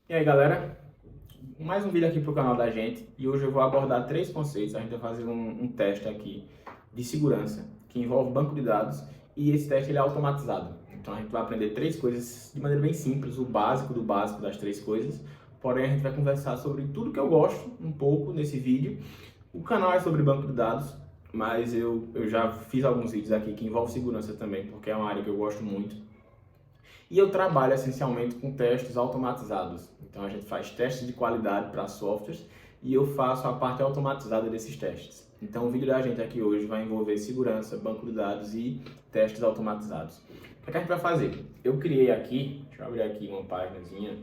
E aí galera, mais um vídeo aqui pro canal da gente e hoje eu vou abordar três conceitos. A gente vai fazer um teste aqui de segurança que envolve banco de dados e esse teste ele é automatizado. Então a gente vai aprender três coisas de maneira bem simples, o básico do básico das três coisas. Porém a gente vai conversar sobre tudo que eu gosto um pouco nesse vídeo. O canal é sobre banco de dados, mas eu já fiz alguns vídeos aqui que envolvem segurança também, porque é uma área que eu gosto muito. E eu trabalho essencialmente com testes automatizados. Então a gente faz testes de qualidade para softwares e eu faço a parte automatizada desses testes. Então o vídeo da gente aqui hoje vai envolver segurança, banco de dados e testes automatizados. O que a gente vai fazer? Eu criei aqui, deixa eu abrir aqui uma páginazinha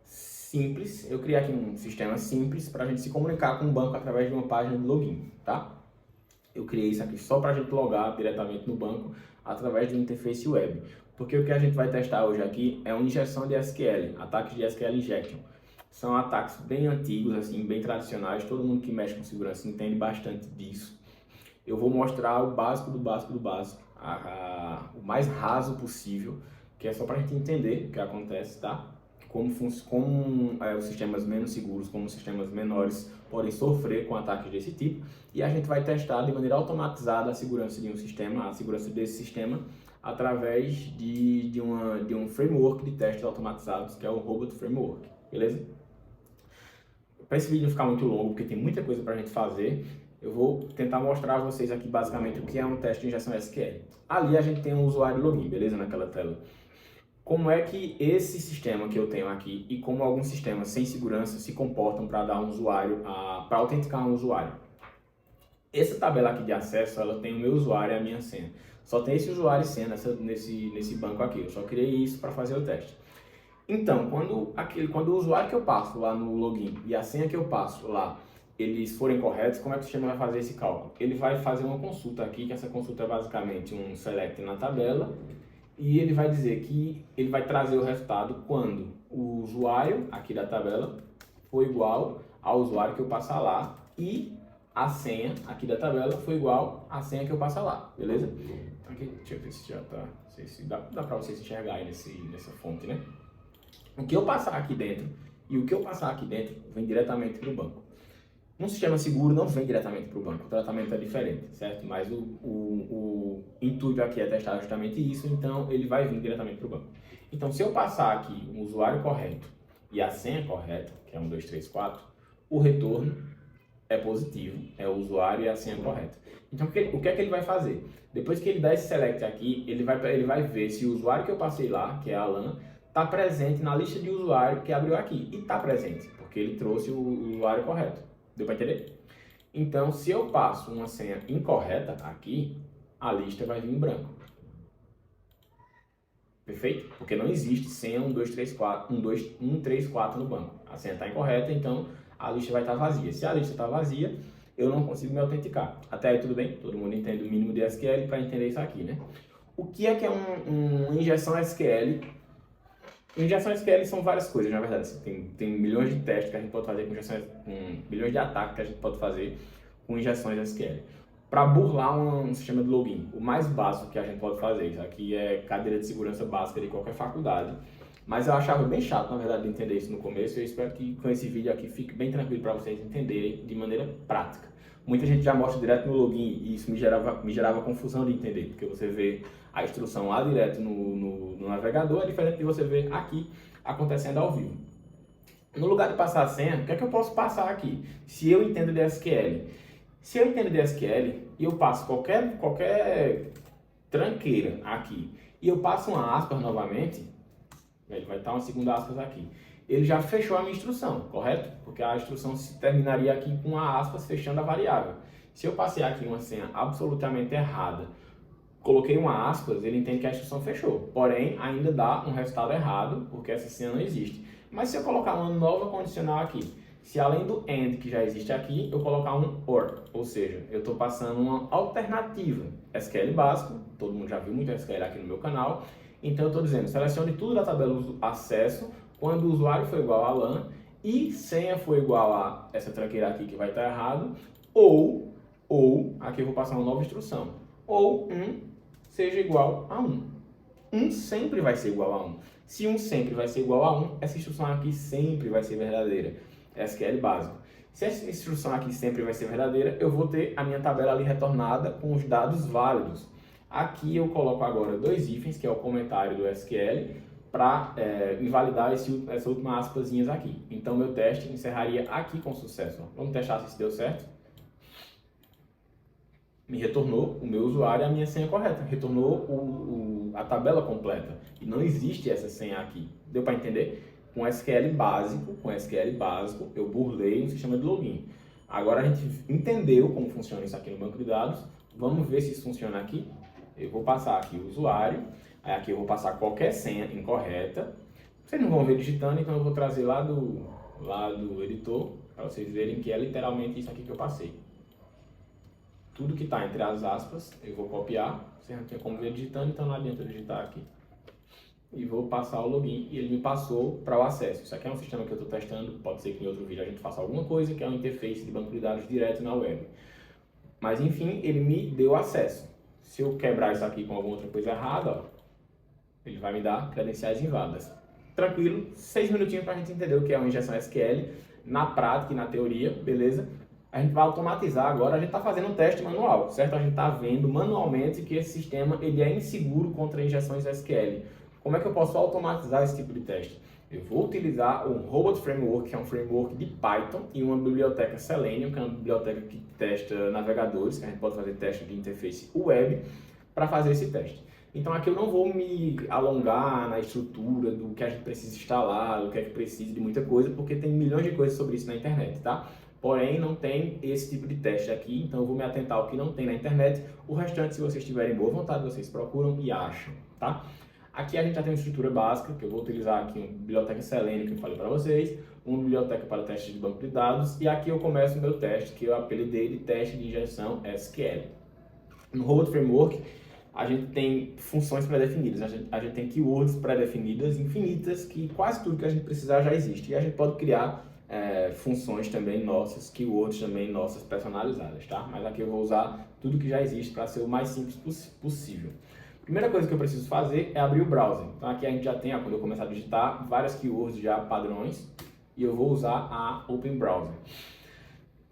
simples. Eu criei aqui um sistema simples para a gente se comunicar com o banco através de uma página de login, tá? Eu criei isso aqui só para a gente logar diretamente no banco através de uma interface web. Porque o que a gente vai testar hoje aqui é uma injeção de SQL, ataques de SQL injection. São ataques bem antigos, assim, bem tradicionais, todo mundo que mexe com segurança entende bastante disso. Eu vou mostrar o básico do básico do básico, o mais raso possível, que é só para a gente entender o que acontece, tá? Como os sistemas menos seguros, como os sistemas menores podem sofrer com ataques desse tipo. E a gente vai testar de maneira automatizada a segurança de um sistema, a segurança desse sistema, através de um framework de testes automatizados, que é o Robot Framework, beleza? Para esse vídeo não ficar muito longo, porque tem muita coisa para a gente fazer, eu vou tentar mostrar a vocês aqui basicamente o que é um teste de injeção SQL. Ali a gente tem um usuário login, beleza? Naquela tela. Como é que esse sistema que eu tenho aqui e como alguns sistemas sem segurança se comportam para dar um usuário, para autenticar um usuário? Essa tabela aqui de acesso, ela tem o meu usuário e a minha senha. Só tem esse usuário e senha nesse banco aqui. Eu só criei isso para fazer o teste. Então, quando o usuário que eu passo lá no login e a senha que eu passo lá, eles forem corretos, como é que o sistema vai fazer esse cálculo? Ele vai fazer uma consulta aqui, que essa consulta é basicamente um select na tabela, e ele vai dizer que ele vai trazer o resultado quando o usuário aqui da tabela for igual ao usuário que eu passar lá e a senha aqui da tabela foi igual à senha que eu passar lá, beleza? Aqui, deixa eu ver se já tá, não sei se dá para vocês enxergarem nessa fonte, né? O que eu passar aqui dentro e o que eu passar aqui dentro vem diretamente para o banco. Um sistema seguro não vem diretamente para o banco, o tratamento é diferente, certo? Mas o intuito aqui é testar justamente isso, então ele vai vir diretamente para o banco. Então, se eu passar aqui um usuário correto e a senha correta, que é 1, 2, 3, 4, o retorno é positivo, é o usuário e a senha correta. Então, o que é que ele vai fazer? Depois que ele dá esse select aqui, ele vai ver se o usuário que eu passei lá, que é Alan, está presente na lista de usuário que abriu aqui. E está presente, porque ele trouxe o usuário correto. Deu para entender? Então, se eu passo uma senha incorreta aqui, a lista vai vir em branco. Perfeito? Porque não existe senha 1, 2, 3, 4, 1, 3, 4 no banco. A senha está incorreta, então a lista vai estar vazia. Se a lista está vazia, eu não consigo me autenticar. Até aí tudo bem? Todo mundo entende o mínimo de SQL para entender isso aqui, né? O que é uma injeção SQL? Injeção SQL são várias coisas, na verdade. Tem milhões de testes que a gente pode fazer milhões de ataques que a gente pode fazer com injeções SQL. Para burlar um sistema de login, o mais básico que a gente pode fazer, isso aqui é cadeira de segurança básica de qualquer faculdade, mas eu achava bem chato, na verdade, de entender isso no começo, e eu espero que com esse vídeo aqui fique bem tranquilo para vocês entenderem de maneira prática. Muita gente já mostra direto no login e isso me gerava confusão de entender, porque você vê a instrução lá direto no navegador, é diferente de você ver aqui acontecendo ao vivo. No lugar de passar a senha, o que é que eu posso passar aqui? Se eu entendo de SQL. Se eu entendo de SQL e eu passo qualquer tranqueira aqui e eu passo uma aspas novamente, ele vai estar uma segunda aspas aqui. Ele já fechou a minha instrução, correto? Porque a instrução se terminaria aqui com a aspas fechando a variável. Se eu passei aqui uma senha absolutamente errada, coloquei uma aspas, ele entende que a instrução fechou. Porém, ainda dá um resultado errado, porque essa senha não existe. Mas se eu colocar uma nova condicional aqui, se além do AND que já existe aqui, eu colocar um OR, ou seja, eu estou passando uma alternativa. SQL básico, todo mundo já viu muito SQL aqui no meu canal, então eu estou dizendo, selecione tudo da tabela acesso, quando o usuário for igual a Alan e senha for igual a essa tranqueira aqui que vai estar errado, ou aqui eu vou passar uma nova instrução, ou seja igual a 1. 1 sempre vai ser igual a 1. Se 1 sempre vai ser igual a 1, essa instrução aqui sempre vai ser verdadeira. SQL básico. Se essa instrução aqui sempre vai ser verdadeira, eu vou ter a minha tabela ali retornada com os dados válidos. Aqui eu coloco agora 2 hífens, que é o comentário do SQL, para invalidar essa última aspazinhas aqui. Então, meu teste encerraria aqui com sucesso. Vamos testar se isso deu certo? Me retornou o meu usuário e a minha senha correta. Retornou a tabela completa. E não existe essa senha aqui. Deu para entender? Com SQL básico, eu burlei um sistema de login. Agora a gente entendeu como funciona isso aqui no banco de dados. Vamos ver se isso funciona aqui. Eu vou passar aqui o usuário. Aí aqui eu vou passar qualquer senha incorreta. Vocês não vão ver digitando, então eu vou trazer lá do editor para vocês verem que é literalmente isso aqui que eu passei. Tudo que está entre as aspas eu vou copiar. Vocês não tem como ver digitando, então não adianta eu digitar aqui. E vou passar o login e ele me passou para o acesso. Isso aqui é um sistema que eu estou testando, pode ser que em outro vídeo a gente faça alguma coisa, que é uma interface de banco de dados direto na web. Mas enfim, ele me deu acesso. Se eu quebrar isso aqui com alguma outra coisa errada, ó, ele vai me dar credenciais inválidas. Tranquilo, 6 minutinhos para a gente entender o que é uma injeção SQL na prática e na teoria, beleza? A gente vai automatizar agora, a gente está fazendo um teste manual, certo? A gente está vendo manualmente que esse sistema ele é inseguro contra injeções SQL. Como é que eu posso automatizar esse tipo de teste? Eu vou utilizar o Robot Framework, que é um framework de Python, e uma biblioteca Selenium, que é uma biblioteca que testa navegadores, que a gente pode fazer teste de interface web, para fazer esse teste. Então aqui eu não vou me alongar na estrutura do que a gente precisa instalar, do que é que precisa de muita coisa, porque tem milhões de coisas sobre isso na internet, tá? Porém, não tem esse tipo de teste aqui, então eu vou me atentar ao que não tem na internet. O restante, se vocês tiverem boa vontade, vocês procuram e acham, tá? Aqui a gente já tem uma estrutura básica, que eu vou utilizar aqui uma biblioteca Selenium, que eu falei para vocês, uma biblioteca para teste de banco de dados, e aqui eu começo o meu teste, que eu apelidei de teste de injeção SQL. No Robot Framework, a gente tem funções pré-definidas, a gente tem keywords pré-definidas infinitas, que quase tudo que a gente precisar já existe, e a gente pode criar funções também nossas, keywords também nossas personalizadas, tá? Mas aqui eu vou usar tudo que já existe para ser o mais simples possível. Primeira coisa que eu preciso fazer é abrir o browser. Então aqui a gente já tem, quando eu começar a digitar, várias keywords já padrões e eu vou usar a Open Browser.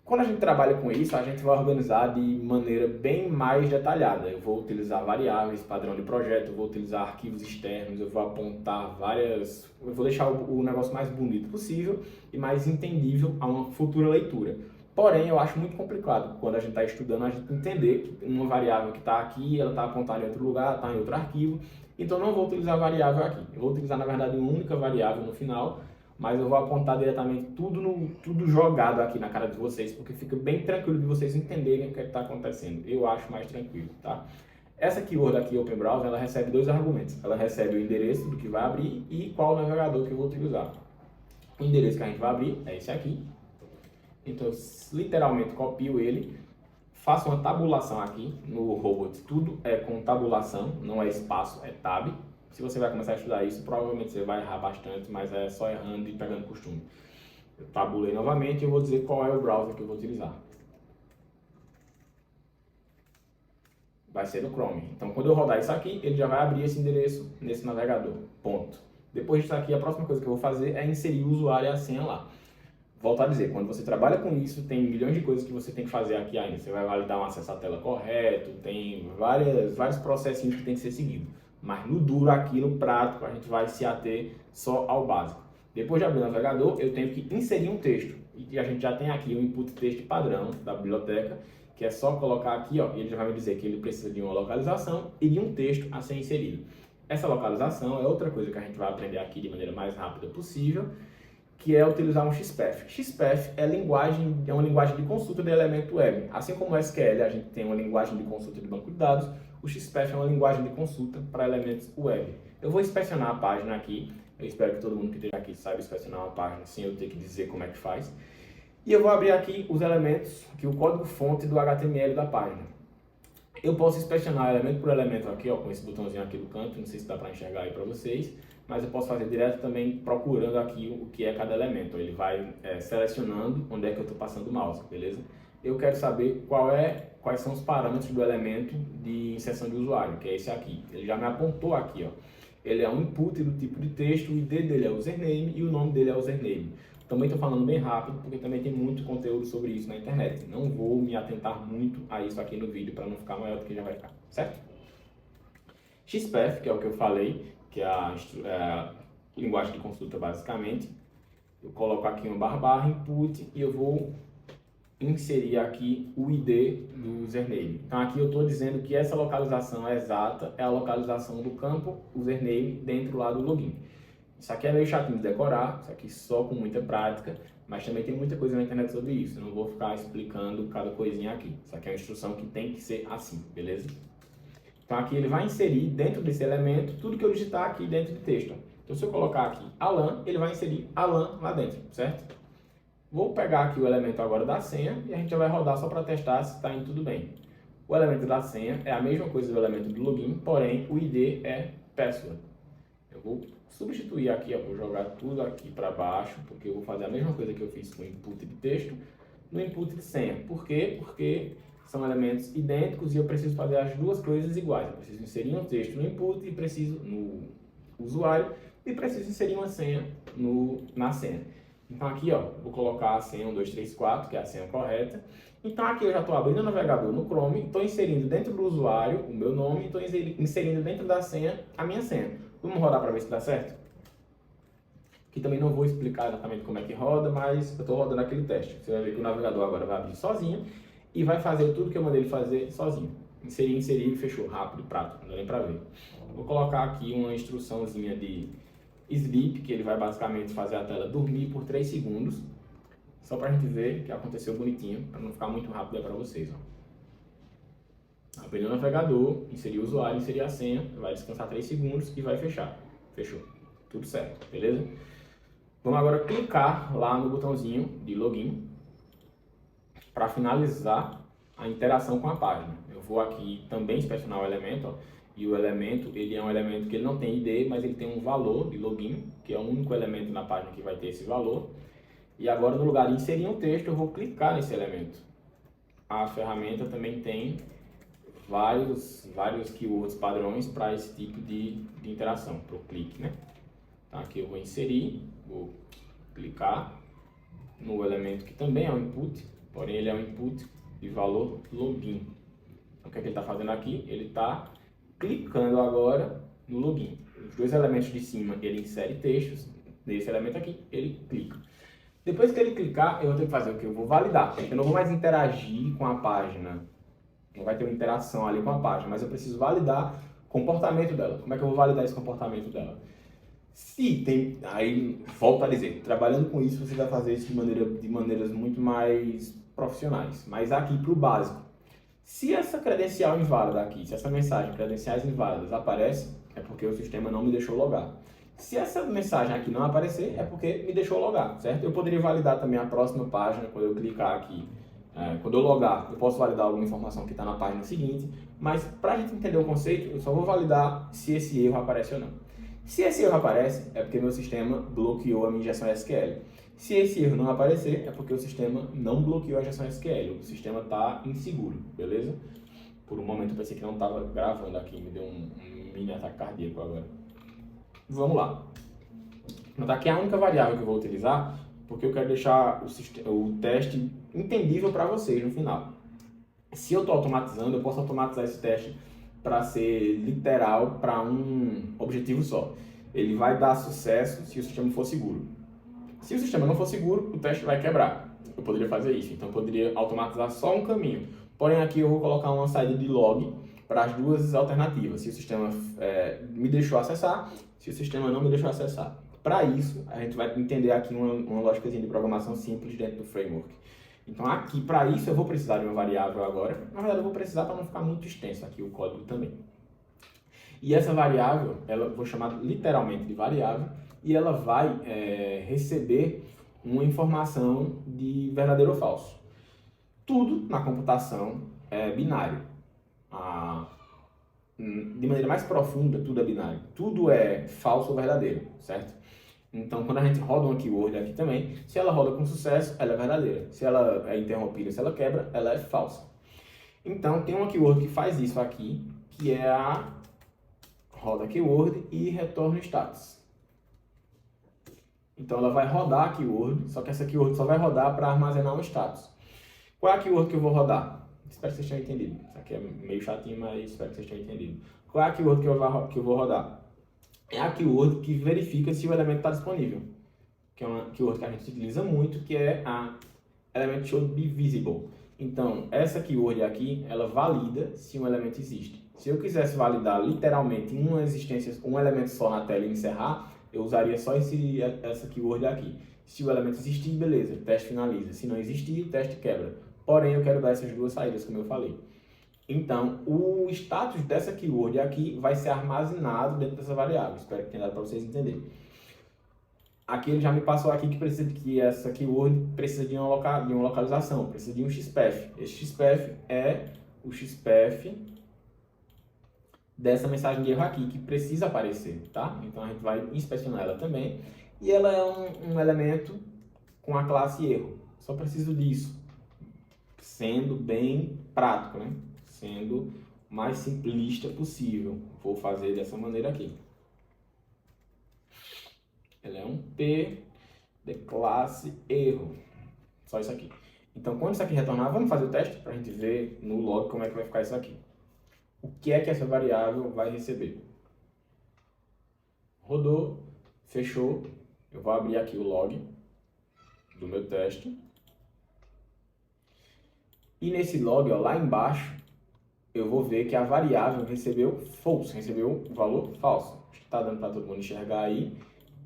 Quando a gente trabalha com isso, a gente vai organizar de maneira bem mais detalhada. Eu vou utilizar variáveis, padrão de projeto, eu vou utilizar arquivos externos, eu vou apontar várias... Eu vou deixar o negócio mais bonito possível e mais entendível a uma futura leitura. Porém, eu acho muito complicado, quando a gente está estudando, a gente entender que uma variável que está aqui, ela está apontada em outro lugar, está em outro arquivo. Então, eu não vou utilizar variável aqui. Eu vou utilizar, na verdade, uma única variável no final, mas eu vou apontar diretamente tudo jogado aqui na cara de vocês, porque fica bem tranquilo de vocês entenderem o que está acontecendo. Eu acho mais tranquilo, tá? Essa keyword aqui, Open Browser, ela recebe 2 argumentos. Ela recebe o endereço do que vai abrir e qual navegador que eu vou utilizar. O endereço que a gente vai abrir é esse aqui. Então, eu literalmente copio ele, faço uma tabulação aqui no Robot. Tudo é com tabulação, não é espaço, é tab. Se você vai começar a estudar isso, provavelmente você vai errar bastante, mas é só errando e pegando costume. Eu tabulei novamente e eu vou dizer qual é o browser que eu vou utilizar. Vai ser no Chrome. Então, quando eu rodar isso aqui, ele já vai abrir esse endereço nesse navegador. Ponto. Depois disso aqui, a próxima coisa que eu vou fazer é inserir o usuário e a senha lá. Volto a dizer, quando você trabalha com isso, tem milhões de coisas que você tem que fazer aqui ainda. Você vai validar um acesso à tela correto, tem vários processinhos que tem que ser seguido. Mas no duro aqui, no prático, a gente vai se ater só ao básico. Depois de abrir o navegador, eu tenho que inserir um texto. E a gente já tem aqui o input texto padrão da biblioteca, que é só colocar aqui, ó, e ele já vai me dizer que ele precisa de uma localização e de um texto a ser inserido. Essa localização é outra coisa que a gente vai aprender aqui de maneira mais rápida possível, que é utilizar um XPath. XPath é uma linguagem de consulta de elemento web. Assim como o SQL, a gente tem uma linguagem de consulta de banco de dados, o XPath é uma linguagem de consulta para elementos web. Eu vou inspecionar a página aqui, eu espero que todo mundo que esteja aqui saiba inspecionar uma página sem eu ter que dizer como é que faz. E eu vou abrir aqui os elementos, aqui o código-fonte do HTML da página. Eu posso inspecionar elemento por elemento aqui, ó, com esse botãozinho aqui do canto, não sei se dá para enxergar aí para vocês, mas eu posso fazer direto também procurando aqui o que é cada elemento. Ele vai selecionando onde é que eu estou passando o mouse, beleza? Eu quero saber quais são os parâmetros do elemento de inserção de usuário, que é esse aqui. Ele já me apontou aqui, ó. ele é um input do tipo de texto, o ID dele é username e o nome dele é username. Também estou falando bem rápido, porque também tem muito conteúdo sobre isso na internet. Não vou me atentar muito a isso aqui no vídeo, para não ficar maior do que já vai ficar, certo? XPath, que é o que eu falei, que é a linguagem de consulta basicamente. Eu coloco aqui uma barra input e eu vou inserir aqui o ID do username. Então aqui eu estou dizendo que essa localização exata é a localização do campo username dentro lá do login. Isso aqui é meio chatinho de decorar, isso aqui só com muita prática, mas também tem muita coisa na internet sobre isso. Eu não vou ficar explicando cada coisinha aqui. Isso aqui é uma instrução que tem que ser assim, beleza? Então aqui ele vai inserir dentro desse elemento tudo que eu digitar aqui dentro do texto. Então se eu colocar aqui Alan, ele vai inserir Alan lá dentro, certo? Vou pegar aqui o elemento agora da senha e a gente já vai rodar só para testar se está indo tudo bem. O elemento da senha é a mesma coisa do elemento do login, porém o ID é password. Eu vou substituir aqui, vou jogar tudo aqui para baixo, porque eu vou fazer a mesma coisa que eu fiz com o input de texto no input de senha. Por quê? Porque são elementos idênticos e eu preciso fazer as duas coisas iguais. Eu preciso inserir um texto no input e preciso no usuário e preciso inserir uma senha na senha. Então aqui, vou colocar a senha 1234, que é a senha correta. Então aqui eu já estou abrindo o navegador no Chrome, estou inserindo dentro do usuário o meu nome, estou inserindo dentro da senha a minha senha. Vamos rodar para ver se dá certo? Aqui também não vou explicar exatamente como é que roda, mas eu estou rodando aquele teste. Você vai ver que o navegador agora vai abrir sozinho e vai fazer tudo que eu mandei ele fazer sozinho. Inserir e fechou, rápido, prático, não dá nem para ver. Vou colocar aqui uma instruçãozinha de sleep, que ele vai basicamente fazer a tela dormir por 3 segundos, só para a gente ver que aconteceu bonitinho, para não ficar muito rápido para vocês. Abrir o navegador, inserir o usuário, inserir a senha, vai descansar 3 segundos e vai fechar. Fechou. Tudo certo, beleza? Vamos agora clicar lá no botãozinho de login para finalizar a interação com a página. Eu vou aqui também inspecionar o elemento, e o elemento, ele é um elemento que ele não tem ID, mas ele tem um valor de login, que é o único elemento na página que vai ter esse valor. E agora, no lugar de inserir um texto, eu vou clicar nesse elemento. A ferramenta também tem vários keywords padrões para esse tipo de interação, para o clique, né? Então, aqui eu vou inserir, vou clicar no elemento que também é um input, porém ele é um input de valor login. Então, o que é que ele está fazendo aqui? Ele está clicando agora no login. Os dois elementos de cima, ele insere textos. Nesse elemento aqui, ele clica. Depois que ele clicar, eu vou ter que fazer o que? Eu vou validar. Eu não vou mais interagir com a página. Não vai ter uma interação ali com a página, mas eu preciso validar o comportamento dela. Como é que eu vou validar esse comportamento dela? Se tem... Aí, volto a dizer, trabalhando com isso, você vai fazer isso de maneiras muito mais profissionais. Mas aqui, para o básico. Se essa credencial inválida aqui, se essa mensagem, credenciais inválidas, aparece, é porque o sistema não me deixou logar. Se essa mensagem aqui não aparecer, é porque me deixou logar, certo? Eu poderia validar também a próxima página, quando eu clicar aqui. Quando eu logar, eu posso validar alguma informação que está na página seguinte, mas para a gente entender o conceito, eu só vou validar se esse erro aparece ou não. Se esse erro aparece, é porque meu sistema bloqueou a minha injeção SQL. Se esse erro não aparecer, é porque o sistema não bloqueou a injeção SQL. O sistema está inseguro, beleza? Por um momento eu pensei que não estava gravando aqui, me deu um mini ataque cardíaco agora. Vamos lá. Então, aqui é a única variável que eu vou utilizar, porque eu quero deixar o teste entendível para vocês no final. Se eu estou automatizando, eu posso automatizar esse teste para ser literal para um objetivo só. Ele vai dar sucesso se o sistema for seguro. Se o sistema não for seguro, o teste vai quebrar. Eu poderia fazer isso, então eu poderia automatizar só um caminho. Porém, aqui eu vou colocar uma saída de log para as duas alternativas. Se o sistema me deixou acessar, se o sistema não me deixou acessar. Para isso, a gente vai entender aqui uma lógicazinha de programação simples dentro do framework. Então aqui, para isso, eu vou precisar de uma variável agora. Na verdade, eu vou precisar para não ficar muito extenso aqui o código também. E essa variável, eu vou chamar literalmente de variável, e ela vai receber uma informação de verdadeiro ou falso. Tudo na computação é binário. De maneira mais profunda, tudo é binário. Tudo é falso ou verdadeiro, certo? Então, quando a gente roda uma keyword aqui também, se ela roda com sucesso, ela é verdadeira. Se ela é interrompida, se ela quebra, ela é falsa. Então, tem uma keyword que faz isso aqui, que é a roda a keyword e retorna o status. Então ela vai rodar a keyword, só que essa keyword só vai rodar para armazenar um status. Qual é a keyword que eu vou rodar? Espero que vocês tenham entendido. Isso aqui é meio chatinho, mas espero que vocês tenham entendido. Qual é a keyword que eu vou rodar? É a keyword que verifica se o elemento está disponível. Que é uma keyword que a gente utiliza muito, que é a element should be visible. Então, essa keyword aqui, ela valida se um elemento existe. Se eu quisesse validar literalmente uma existência, um elemento só na tela e encerrar, eu usaria só essa keyword aqui. Se o elemento existir, beleza, o teste finaliza. Se não existir, o teste quebra. Porém, eu quero dar essas duas saídas, como eu falei. Então, o status dessa keyword aqui vai ser armazenado dentro dessa variável. Espero que tenha dado para vocês entenderem. Aqui ele já me passou aqui que essa keyword precisa de uma localização, precisa de um XPath. Esse XPath é o XPath dessa mensagem de erro aqui, que precisa aparecer, tá? Então a gente vai inspecionar ela também. E ela é um elemento com a classe erro. Só preciso disso. Sendo bem prático, né? Sendo o mais simplista possível. Vou fazer dessa maneira aqui. Ela é um P de classe erro. Só isso aqui. Então, quando isso aqui retornar, vamos fazer o teste para a gente ver no log como é que vai ficar isso aqui. O que é que essa variável vai receber? Rodou, fechou. Eu vou abrir aqui o log do meu teste. E nesse log, ó, lá embaixo, eu vou ver que a variável recebeu false, recebeu o valor falso. Acho que está dando para todo mundo enxergar aí.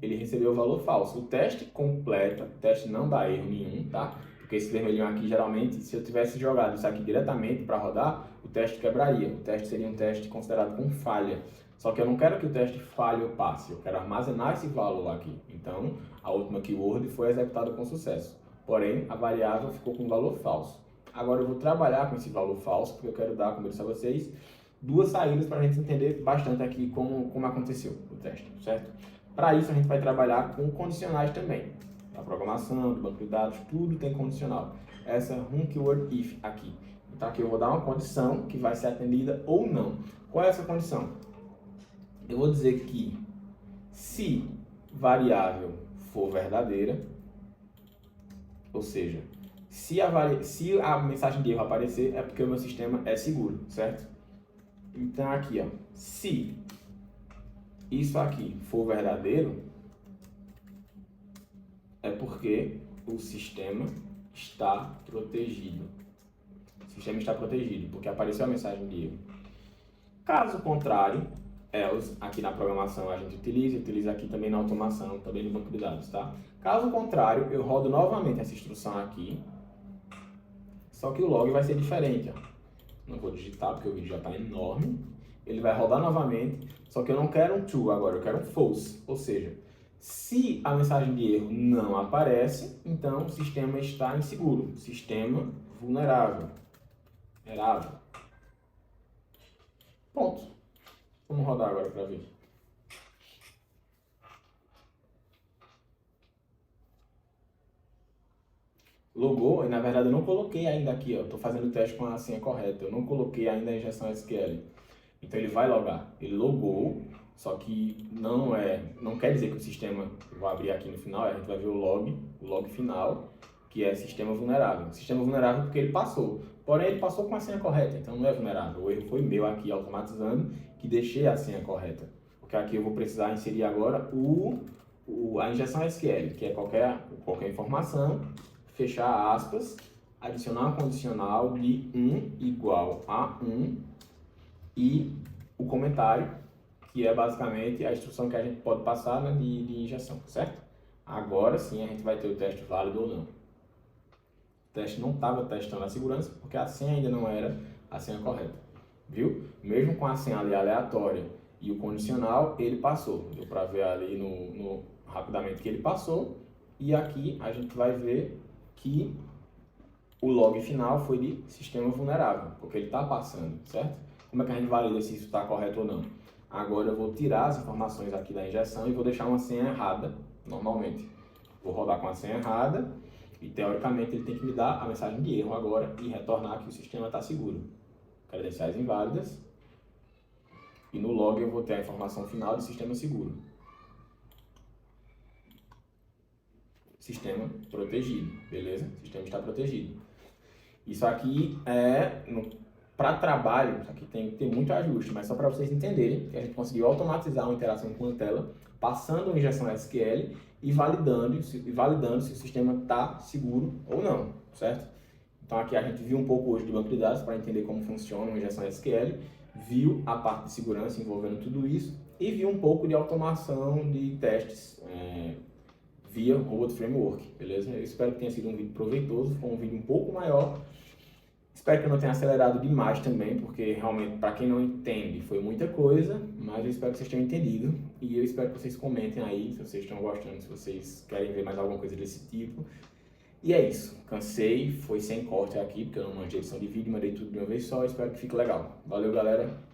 Ele recebeu o valor falso. O teste completa, o teste não dá erro nenhum, tá? Porque esse vermelhinho aqui, geralmente, se eu tivesse jogado isso aqui diretamente para rodar, o teste quebraria. O teste seria um teste considerado com falha. Só que eu não quero que o teste falhe ou passe, eu quero armazenar esse valor aqui. Então, a última keyword foi executada com sucesso. Porém, a variável ficou com valor falso. Agora eu vou trabalhar com esse valor falso, porque eu quero dar, como eu disse a vocês, duas saídas para a gente entender bastante aqui como aconteceu o teste, certo? Para isso, a gente vai trabalhar com condicionais também. A programação, do banco de dados, tudo tem condicional. Essa keyword if aqui. Então, aqui eu vou dar uma condição que vai ser atendida ou não. Qual é essa condição? Eu vou dizer que se variável for verdadeira, ou seja, se a mensagem de erro aparecer, é porque o meu sistema é seguro, certo? Então, aqui, ó, se isso aqui for verdadeiro, é porque o sistema está protegido. O sistema está protegido, porque apareceu a mensagem de erro. Caso contrário, else, aqui na programação a gente utiliza aqui também na automação, também no banco de dados, tá? Caso contrário, eu rodo novamente essa instrução aqui, só que o log vai ser diferente, ó. Não vou digitar porque o vídeo já está enorme. Ele vai rodar novamente, só que eu não quero um true agora, eu quero um false. Ou seja, se a mensagem de erro não aparece, então o sistema está inseguro. Sistema vulnerável. Ponto. Vamos rodar agora para ver. Logou, e na verdade eu não coloquei ainda aqui, ó. Estou fazendo o teste com a senha correta. Eu não coloquei ainda a injeção SQL. Então ele vai logar. Ele logou, só que não quer dizer que o sistema, vou abrir aqui no final, a gente vai ver o log final, que é sistema vulnerável. Sistema vulnerável porque ele passou. Porém, ele passou com a senha correta, então não é vulnerável. O erro foi meu aqui, automatizando, que deixei a senha correta. Porque aqui eu vou precisar inserir agora a injeção SQL, que é qualquer informação, fechar aspas, adicionar um condicional de 1 igual a 1 e o comentário, que é basicamente a instrução que a gente pode passar, né, de injeção, certo? Agora sim a gente vai ter o teste válido ou não. O teste não estava testando a segurança porque a senha ainda não era a senha correta, viu? Mesmo com a senha ali aleatória e o condicional, ele passou. Deu para ver ali rapidamente que ele passou. E aqui a gente vai ver que o log final foi de sistema vulnerável, porque ele está passando, certo? Como é que a gente valida se isso está correto ou não? Agora eu vou tirar as informações aqui da injeção e vou deixar uma senha errada, normalmente. Vou rodar com a senha errada e, teoricamente, ele tem que me dar a mensagem de erro agora e retornar que o sistema está seguro. Credenciais inválidas. E no log eu vou ter a informação final de sistema seguro. Sistema protegido, beleza? O sistema está protegido. Isso aqui para trabalho, isso aqui tem que ter muito ajuste, mas só para vocês entenderem que a gente conseguiu automatizar uma interação com a tela, passando uma injeção SQL e validando se o sistema está seguro ou não, certo? Então aqui a gente viu um pouco hoje de banco de dados para entender como funciona uma injeção SQL, viu a parte de segurança envolvendo tudo isso e viu um pouco de automação de testes via Robot Framework, beleza? Eu espero que tenha sido um vídeo proveitoso, foi um vídeo um pouco maior. Espero que eu não tenha acelerado demais também, porque realmente, para quem não entende, foi muita coisa, mas eu espero que vocês tenham entendido e eu espero que vocês comentem aí se vocês estão gostando, se vocês querem ver mais alguma coisa desse tipo. E é isso, cansei, foi sem corte aqui, porque eu não manjei edição de vídeo, mandei tudo de uma vez só, espero que fique legal. Valeu, galera!